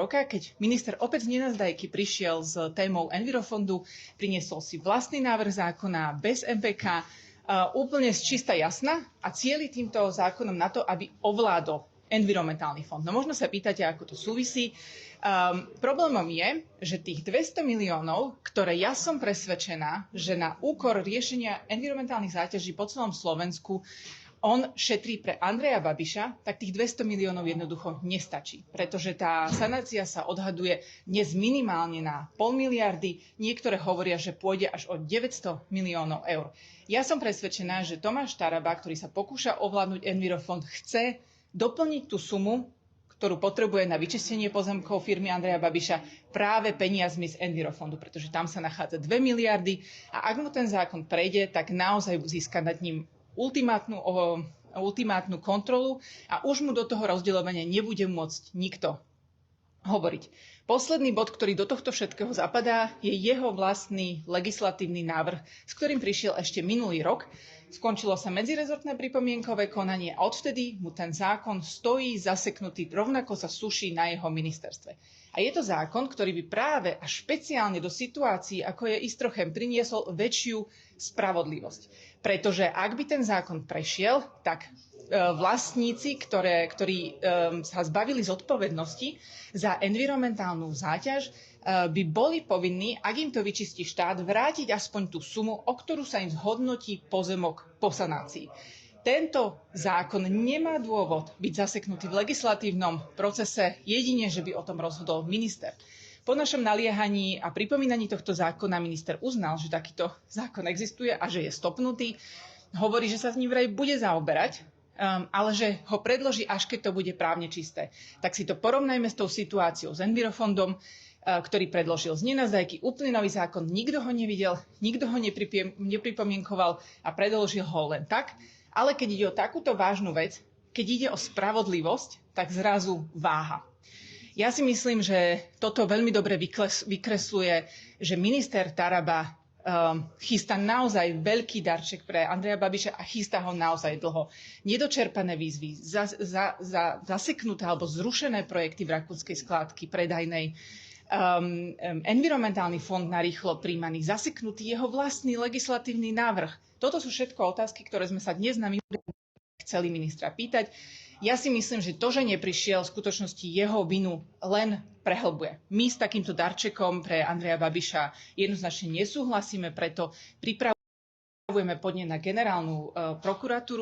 roka, keď minister opäť z nenazdajky prišiel s témou Envirofondu, priniesol si vlastný návrh zákona bez MPK, úplne z čista jasna a cieli týmto zákonom na to, aby ovládol environmentálny fond. No možno sa pýtate, ako to súvisí. Problémom je, že tých 200 miliónov, ktoré ja som presvedčená, že na úkor riešenia environmentálnych záťaží po celom Slovensku on šetrí pre Andreja Babiša, tak tých 200 miliónov jednoducho nestačí. Pretože tá sanácia sa odhaduje dnes minimálne na 0,5 miliardy, niektoré hovoria, že pôjde až o 900 miliónov eur. Ja som presvedčená, že Tomáš Taraba, ktorý sa pokúša ovládnuť Envirofond, chce doplniť tú sumu, ktorú potrebuje na vyčistenie pozemkov firmy Andreja Babiša práve peniazmi z Envirofondu, pretože tam sa nachádza 2 miliardy a ak mu ten zákon prejde, tak naozaj získa nad ním ultimátnu kontrolu a už mu do toho rozdeľovania nebude môcť nikto hovoriť. Posledný bod, ktorý do tohto všetkého zapadá, je jeho vlastný legislatívny návrh, s ktorým prišiel ešte minulý rok. Skončilo sa medzirezortné pripomienkové konanie a odvtedy mu ten zákon stojí zaseknutý, rovnako sa suší na jeho ministerstve. A je to zákon, ktorý by práve a špeciálne do situácií, ako je Istrochem, priniesol väčšiu spravodlivosť. Pretože ak by ten zákon prešiel, tak vlastníci, ktorí sa zbavili zodpovednosti za environmentálnu záťaž, by boli povinní, ak im to vyčistí štát, vrátiť aspoň tú sumu, o ktorú sa im zhodnotí pozemok po sanácii. Tento zákon nemá dôvod byť zaseknutý v legislatívnom procese, jedine, že by o tom rozhodol minister. Po našom naliehaní a pripomínaní tohto zákona minister uznal, že takýto zákon existuje a že je stopnutý. Hovorí, že sa s ním vraj bude zaoberať, ale že ho predloží, až keď to bude právne čisté. Tak si to porovnajme s tou situáciou s Envirofondom, ktorý predložil z nenazdajky úplne nový zákon, nikto ho nevidel, nikto ho nepripomienkoval a predložil ho len tak. Ale keď ide o takúto vážnu vec, keď ide o spravodlivosť, tak zrazu váha. Ja si myslím, že toto veľmi dobre vykresluje, že minister Taraba chystá naozaj veľký darček pre Andreja Babiša a chystá ho naozaj dlho. Nedočerpané výzvy, zaseknuté alebo zrušené projekty v rakúskej skládky predajnej, environmentálny fond narýchlo príjmaný, zaseknutý jeho vlastný legislatívny návrh. Toto sú všetko otázky, ktoré sme sa dnes na chceli ministra pýtať. Ja si myslím, že to, že neprišiel, v skutočnosti jeho vinu len prehlbuje. My s takýmto darčekom pre Andreja Babiša jednoznačne nesúhlasíme, preto pripravujeme podnet na generálnu prokuratúru.